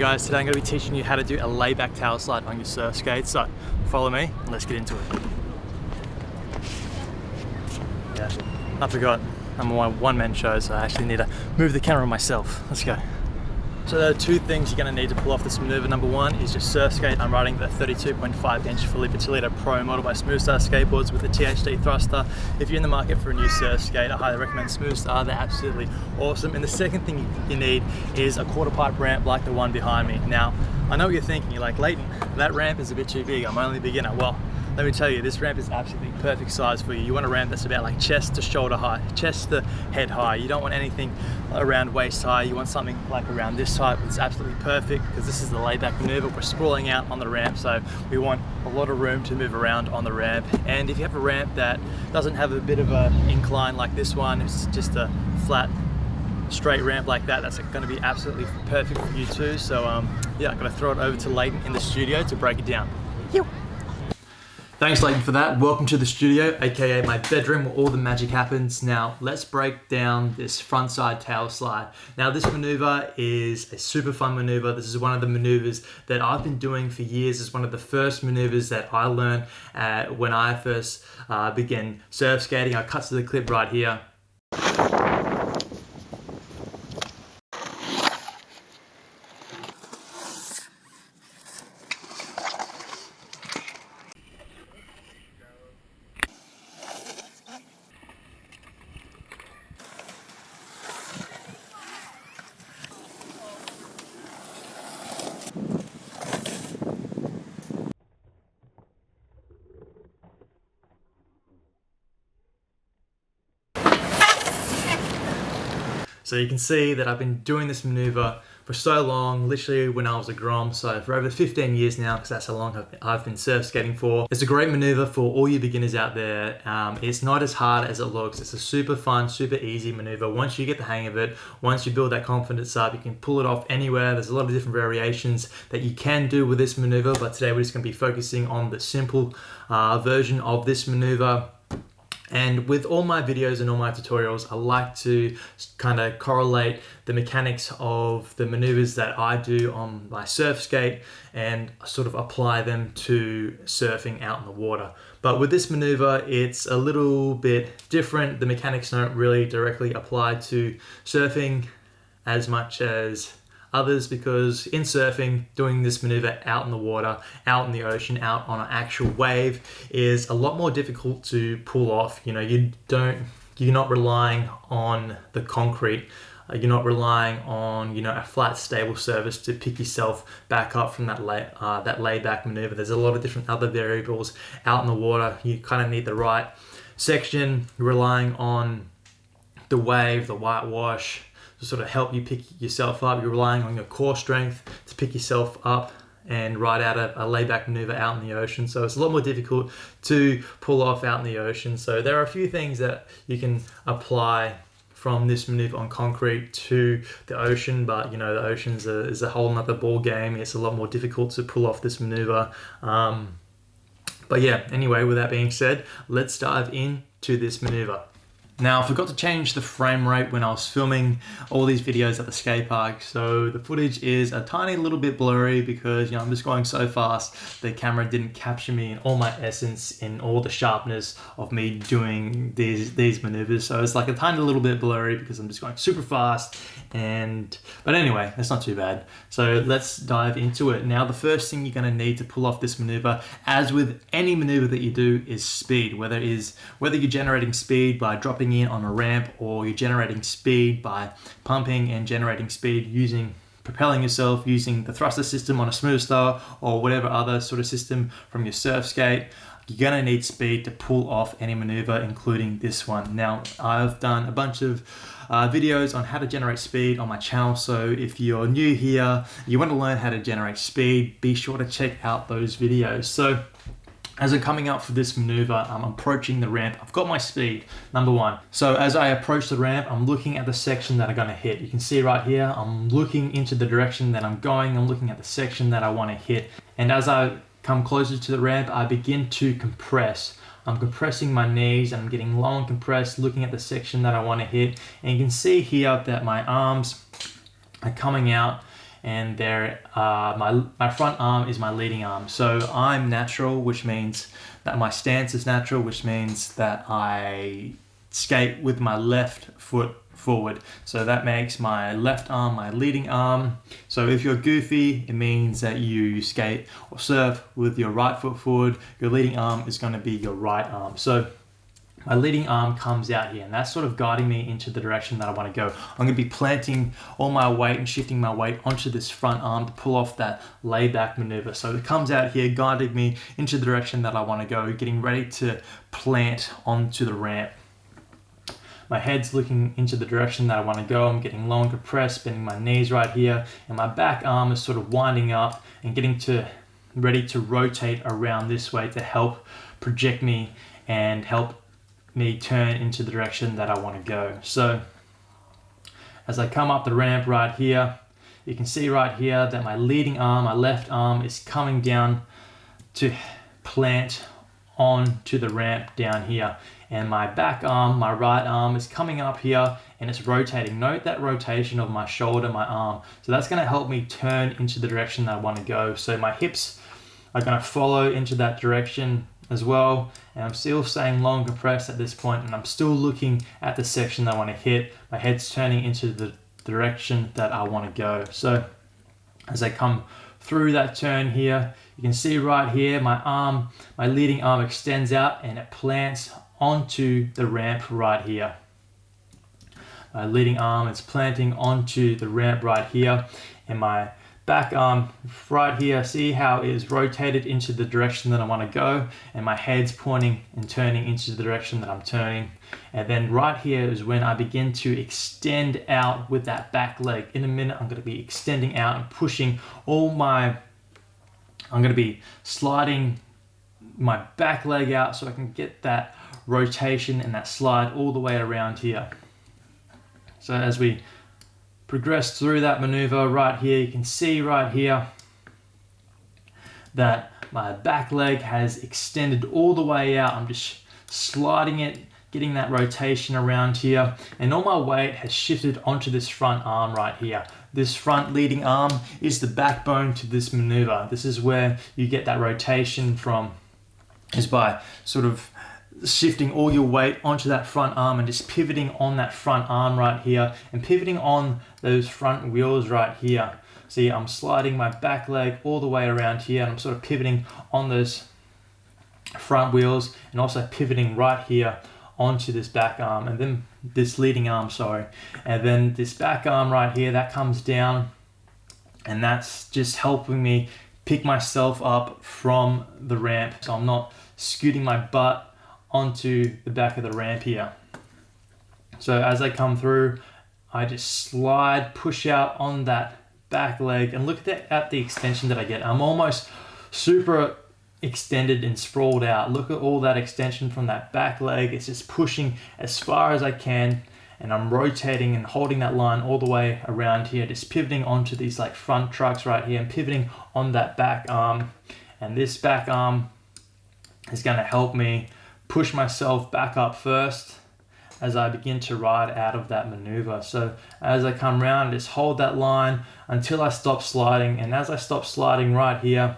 guys, today I'm going to be teaching you how to do a layback tail slide on your surf skate. So follow me and let's get into it. Yeah, I forgot, I'm on my one-man show, so I actually need to move the camera myself. Let's go. So there are two things you're going to need to pull off this maneuver. Number one is your Surfskate. I'm riding the 32.5 inch Fully Utilita Pro model by Smoothstar skateboards with the THD thruster. If you're in the market for a new Surfskate, I highly recommend Smoothstar. They're absolutely awesome. And the second thing you need is a quarter pipe ramp like the one behind me. Now, I know what you're thinking. You're like, Leighton, that ramp is a bit too big. I'm only a beginner. Well, let me tell you, this ramp is absolutely perfect size for you. You want a ramp that's about like chest to shoulder high, chest to head high. You don't want anything around waist high. You want something like around this height. It's absolutely perfect because this is the layback maneuver. We're sprawling out on the ramp, so we want a lot of room to move around on the ramp. And if you have a ramp that doesn't have a bit of an incline like this one, it's just a flat, straight ramp like that, that's going to be absolutely perfect for you too. So yeah, I'm going to throw it over to Leighton in the studio to break it down. Yo. Thanks Leighton for that. Welcome to the studio, aka my bedroom where all the magic happens. Now let's break down this frontside tail slide. Now this maneuver is a super fun maneuver. This is one of the maneuvers that I've been doing for years. It's one of the first maneuvers that I learned when I first began surf skating. I'll cut to the clip right here. So you can see that I've been doing this maneuver for so long, literally when I was a grom, so for over 15 years now, because that's how long I've been surf skating for. It's a great maneuver for all you beginners out there. It's not as hard as it looks. It's a super fun, super easy maneuver. Once you get the hang of it, once you build that confidence up, you can pull it off anywhere. There's a lot of different variations that you can do with this maneuver, but today we're just going to be focusing on the simple version of this maneuver. And with all my videos and all my tutorials, I like to kind of correlate the mechanics of the maneuvers that I do on my surf skate and sort of apply them to surfing out in the water. But with this maneuver, it's a little bit different. The mechanics don't really directly apply to surfing as much as others, because in surfing, doing this maneuver out in the water, out in the ocean, out on an actual wave is a lot more difficult to pull off. You know, you're not relying on the concrete. You're not relying on, you know, a flat, stable surface to pick yourself back up from that layback maneuver. There's a lot of different other variables out in the water. You kind of need the right section. You're relying on the wave, the whitewash, to sort of help you pick yourself up. You're relying on your core strength to pick yourself up and ride out a layback maneuver out in the ocean. So it's a lot more difficult to pull off out in the ocean. So there are a few things that you can apply from this maneuver on concrete to the ocean, but you know, the ocean is a whole nother ball game. It's a lot more difficult to pull off this maneuver. But yeah, anyway, with that being said, let's dive into this maneuver. Now, I forgot to change the frame rate when I was filming all these videos at the skate park, so the footage is a tiny little bit blurry because, you know, I'm just going so fast, the camera didn't capture me in all my essence, in all the sharpness of me doing these maneuvers. So it's like a tiny little bit blurry because I'm just going super fast. But anyway, that's not too bad. So let's dive into it. Now, the first thing you're going to need to pull off this maneuver, as with any maneuver that you do, is speed. Whether you're generating speed by dropping in on a ramp, or you're generating speed by pumping and generating speed propelling yourself using the thruster system on a Smoothstar or whatever other sort of system from your surf skate, you're going to need speed to pull off any maneuver, including this one. Now, I've done a bunch of videos on how to generate speed on my channel, so if you're new here, you want to learn how to generate speed, be sure to check out those videos. So as I'm coming up for this maneuver, I'm approaching the ramp. I've got my speed, number one. So as I approach the ramp, I'm looking at the section that I'm gonna hit. You can see right here, I'm looking into the direction that I'm going. I'm looking at the section that I wanna hit. And as I come closer to the ramp, I begin to compress. I'm compressing my knees, and I'm getting low and compressed, looking at the section that I wanna hit. And you can see here that my arms are coming out, and my front arm is my leading arm. So I'm natural, which means that my stance is natural, which means that I skate with my left foot forward. So that makes my left arm my leading arm. So if you're goofy, it means that you skate or surf with your right foot forward. Your leading arm is going to be your right arm. So my leading arm comes out here, and that's sort of guiding me into the direction that I want to go. I'm going to be planting all my weight and shifting my weight onto this front arm to pull off that layback maneuver. So it comes out here, guiding me into the direction that I want to go, getting ready to plant onto the ramp. My head's looking into the direction that I want to go. I'm getting low and compressed, bending my knees right here, and my back arm is sort of winding up and getting ready to rotate around this way to help project me and help me turn into the direction that I want to go. So as I come up the ramp right here, you can see right here that my leading arm, my left arm, is coming down to plant onto the ramp down here, and my back arm, my right arm, is coming up here and it's rotating. Note that rotation of my shoulder, my arm. So that's going to help me turn into the direction that I want to go. So my hips are going to follow into that direction as well, and I'm still staying long compressed at this point, and I'm still looking at the section that I want to hit. My head's turning into the direction that I want to go. So as I come through that turn here, you can see right here my leading arm extends out and it plants onto the ramp right here. My leading arm is planting onto the ramp right here, and my back arm right here, see how it is rotated into the direction that I want to go, and my head's pointing and turning into the direction that I'm turning. And then right here is when I begin to extend out with that back leg. In a minute, I'm going to be extending out and pushing I'm going to be sliding my back leg out so I can get that rotation and that slide all the way around here. So as we progress through that maneuver right here, you can see right here that my back leg has extended all the way out. I'm just sliding it, getting that rotation around here, and all my weight has shifted onto this front arm right here. This front leading arm is the backbone to this maneuver. This is where you get that rotation from, is by sort of shifting all your weight onto that front arm and just pivoting on that front arm right here and pivoting on those front wheels right here. See, I'm sliding my back leg all the way around here, and I'm sort of pivoting on those front wheels and also pivoting right here onto this back arm, and then this leading arm, sorry. And then this back arm right here, that comes down, and that's just helping me pick myself up from the ramp, so I'm not scooting my butt onto the back of the ramp here. So as I come through, I just slide, push out on that back leg, and look at the extension that I get. I'm almost super extended and sprawled out. Look at all that extension from that back leg. It's just pushing as far as I can, and I'm rotating and holding that line all the way around here, just pivoting onto these like front trucks right here and pivoting on that back arm. And this back arm is going to help me push myself back up first as I begin to ride out of that maneuver. So as I come around, just hold that line until I stop sliding, and as I stop sliding right here,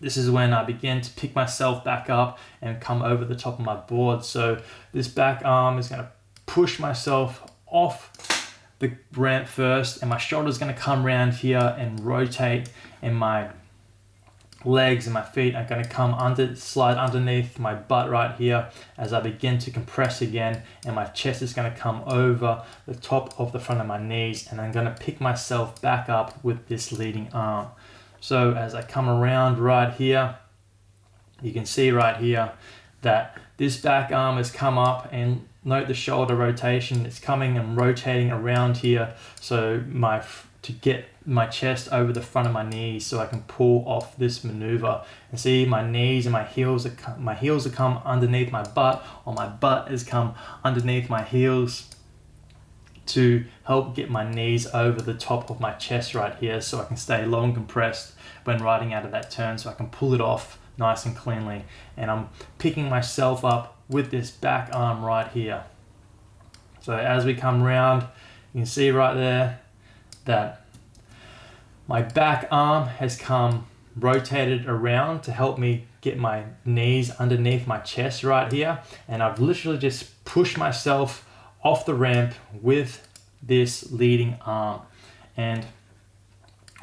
this is when I begin to pick myself back up and come over the top of my board. So this back arm is going to push myself off the ramp first, and my shoulder is going to come around here and rotate, and my legs and my feet are going to slide underneath my butt right here as I begin to compress again, and my chest is going to come over the top of the front of my knees, and I'm going to pick myself back up with this leading arm. So as I come around right here, you can see right here that this back arm has come up, and note the shoulder rotation. It's coming and rotating around here, so to get my chest over the front of my knees so I can pull off this maneuver. And see, my knees and my heels have come underneath my butt, or my butt has come underneath my heels to help get my knees over the top of my chest right here, so I can stay low and compressed when riding out of that turn, so I can pull it off nice and cleanly. And I'm picking myself up with this back arm right here. So as we come around, you can see right there that My back arm has come rotated around to help me get my knees underneath my chest right here. And I've literally just pushed myself off the ramp with this leading arm. And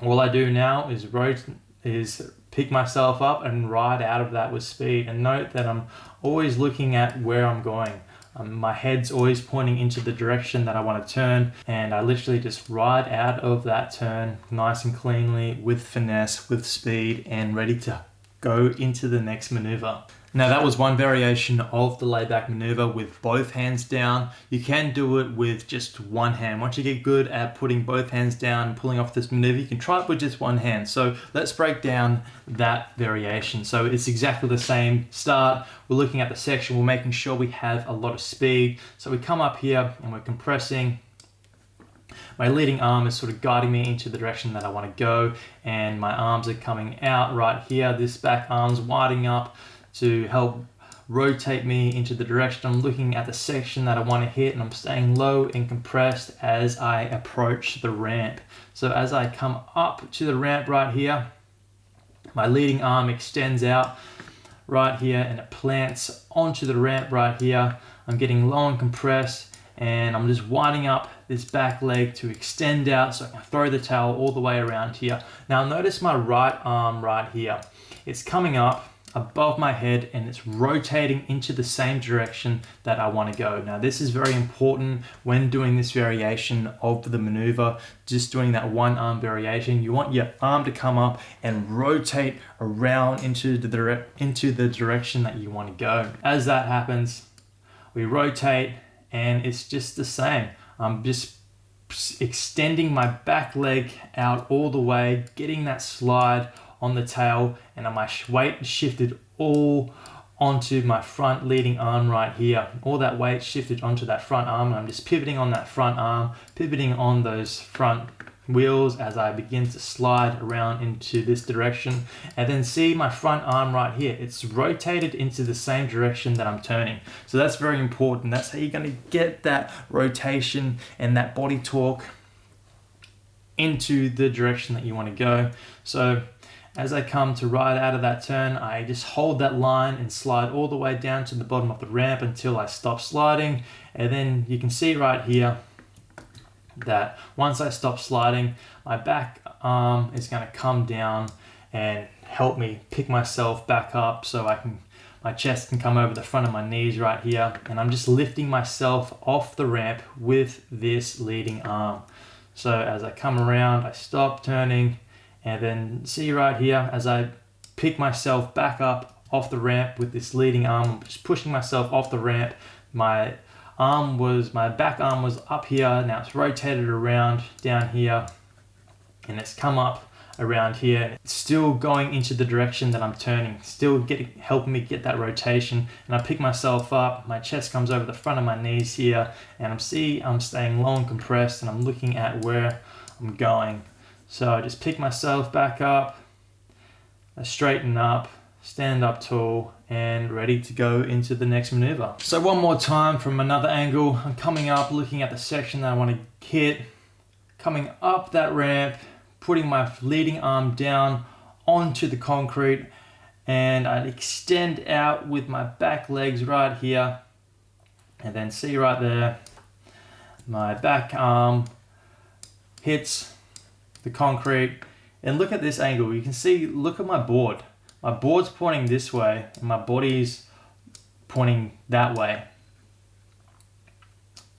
all I do now is pick myself up and ride out of that with speed. And note that I'm always looking at where I'm going. My head's always pointing into the direction that I want to turn, and I literally just ride out of that turn nice and cleanly with finesse, with speed, and ready to go into the next maneuver. Now that was one variation of the layback maneuver with both hands down. You can do it with just one hand. Once you get good at putting both hands down and pulling off this maneuver, you can try it with just one hand. So let's break down that variation. So it's exactly the same start. We're looking at the section, we're making sure we have a lot of speed. So we come up here and we're compressing. My leading arm is sort of guiding me into the direction that I want to go, and my arms are coming out right here. This back arm's widening up to help rotate me into the direction I'm looking at the section that I want to hit, and I'm staying low and compressed as I approach the ramp. So as I come up to the ramp right here, my leading arm extends out right here and it plants onto the ramp right here. I'm getting low and compressed, and I'm just winding up this back leg to extend out so I can throw the tail all the way around here. Now notice my right arm right here. It's coming up above my head and it's rotating into the same direction that I want to go. Now this is very important when doing this variation of the maneuver, just doing that one arm variation. You want your arm to come up and rotate around into the direction that you want to go. As that happens, we rotate and it's just the same. I'm just extending my back leg out all the way, getting that slide on the tail, and my weight shifted all onto my front leading arm right here. All that weight shifted onto that front arm, and I'm just pivoting on that front arm, pivoting on those front wheels as I begin to slide around into this direction. And then see my front arm right here, it's rotated into the same direction that I'm turning. So that's very important. That's how you're going to get that rotation and that body torque into the direction that you want to go. So as I come to ride out of that turn, I just hold that line and slide all the way down to the bottom of the ramp until I stop sliding. And then you can see right here that once I stop sliding, my back arm is going to come down and help me pick myself back up so my chest can come over the front of my knees right here. And I'm just lifting myself off the ramp with this leading arm. So as I come around, I stop turning, and then see right here, as I pick myself back up off the ramp with this leading arm, I'm just pushing myself off the ramp. My back arm was up here, now it's rotated around down here, and it's come up around here. And it's still going into the direction that I'm turning, still helping me get that rotation. And I pick myself up, my chest comes over the front of my knees here, and I'm staying low and compressed, and I'm looking at where I'm going. So I just pick myself back up, I straighten up, stand up tall, and ready to go into the next maneuver. So one more time from another angle, I'm coming up, looking at the section that I want to hit, coming up that ramp, putting my leading arm down onto the concrete, and I extend out with my back legs right here, and then see right there, my back arm hits the concrete. And look at this angle, you can see, look at my board. My board's pointing this way and my body's pointing that way.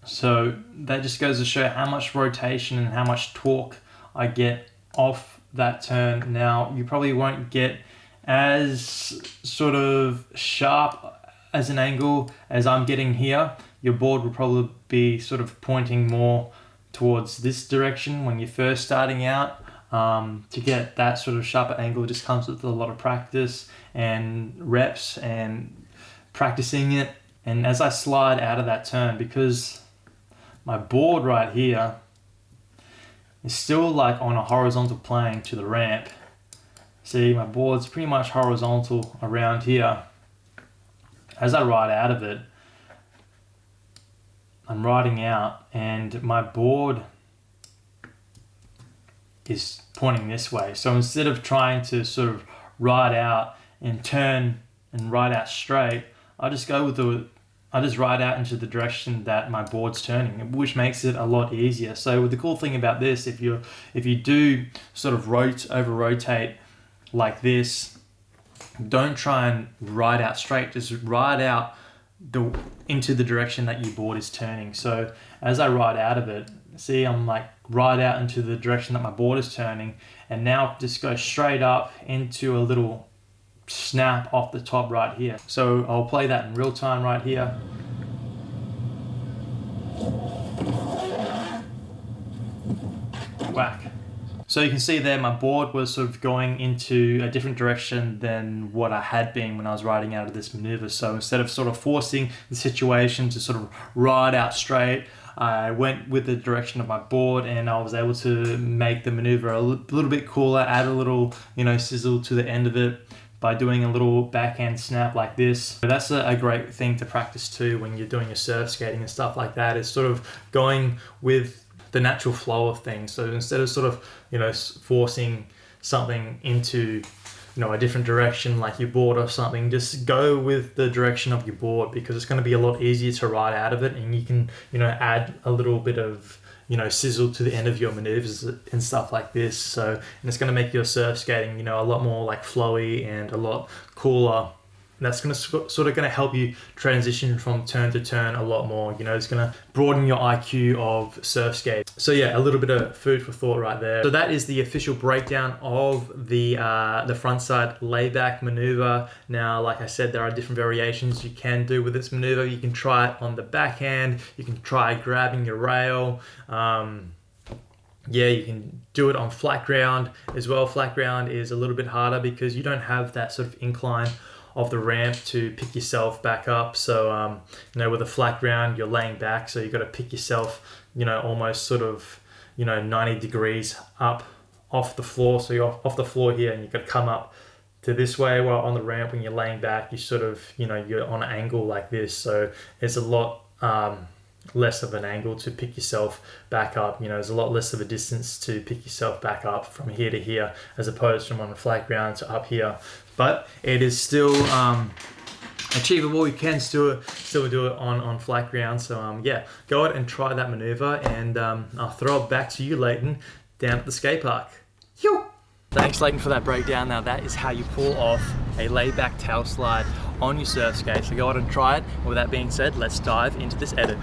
So that just goes to show how much rotation and how much torque I get off that turn. Now you probably won't get as sort of sharp as an angle as I'm getting here. Your board will probably be sort of pointing more towards this direction when you're first starting out. To get that sort of sharper angle just comes with a lot of practice and reps and practicing it. And as I slide out of that turn, because my board right here is still like on a horizontal plane to the ramp. See, my board's pretty much horizontal around here. As I ride out of it, I'm riding out and my board is pointing this way. So instead of trying to sort of ride out and turn and ride out straight, I just ride out into the direction that my board's turning, which makes it a lot easier. So the cool thing about this, if you do sort of over rotate like this, don't try and ride out straight, just ride out into the direction that your board is turning. So as I ride out of it, see, I'm like ride out into the direction that my board is turning, and now just go straight up into a little snap off the top right here. So I'll play that in real time right here. Whack. So you can see there my board was sort of going into a different direction than what I had been when I was riding out of this maneuver. So instead of sort of forcing the situation to sort of ride out straight, I went with the direction of my board, and I was able to make the maneuver a little bit cooler, add a little, you know, sizzle to the end of it by doing a little backhand snap like this. But that's a great thing to practice too when you're doing your surf skating and stuff like that, is sort of going with the natural flow of things. So instead of sort of, you know, forcing something into, you know, a different direction like your board or something, just go with the direction of your board, because it's going to be a lot easier to ride out of it, and you can, you know, add a little bit of, you know, sizzle to the end of your maneuvers and stuff like this. So, and it's going to make your surf skating, you know, a lot more like flowy and a lot cooler. That's going to sort of help you transition from turn to turn a lot more. You know, it's going to broaden your IQ of surf skate. So yeah, a little bit of food for thought right there. So that is the official breakdown of the frontside layback maneuver. Now, like I said, there are different variations you can do with this maneuver. You can try it on the backhand. You can try grabbing your rail. Yeah, you can do it on flat ground as well. Flat ground is a little bit harder because you don't have that sort of incline of the ramp to pick yourself back up. So, you know, with a flat ground, you're laying back, so you've got to pick yourself, you know, almost sort of, you know, 90 degrees up off the floor. So you're off the floor here, and you've got to come up to this way, while on the ramp, when you're laying back, you sort of, you know, you're on an angle like this. So it's a lot less of an angle to pick yourself back up. You know, there's a lot less of a distance to pick yourself back up from here to here, as opposed from on the flat ground to up here. But it is still achievable. You can still do it on flat ground. So yeah, go out and try that maneuver, and I'll throw it back to you, Leighton, down at the skate park. Yo! Thanks, Leighton, for that breakdown. Now that is how you pull off a layback tail slide on your surf skate. So go out and try it. And with that being said, let's dive into this edit.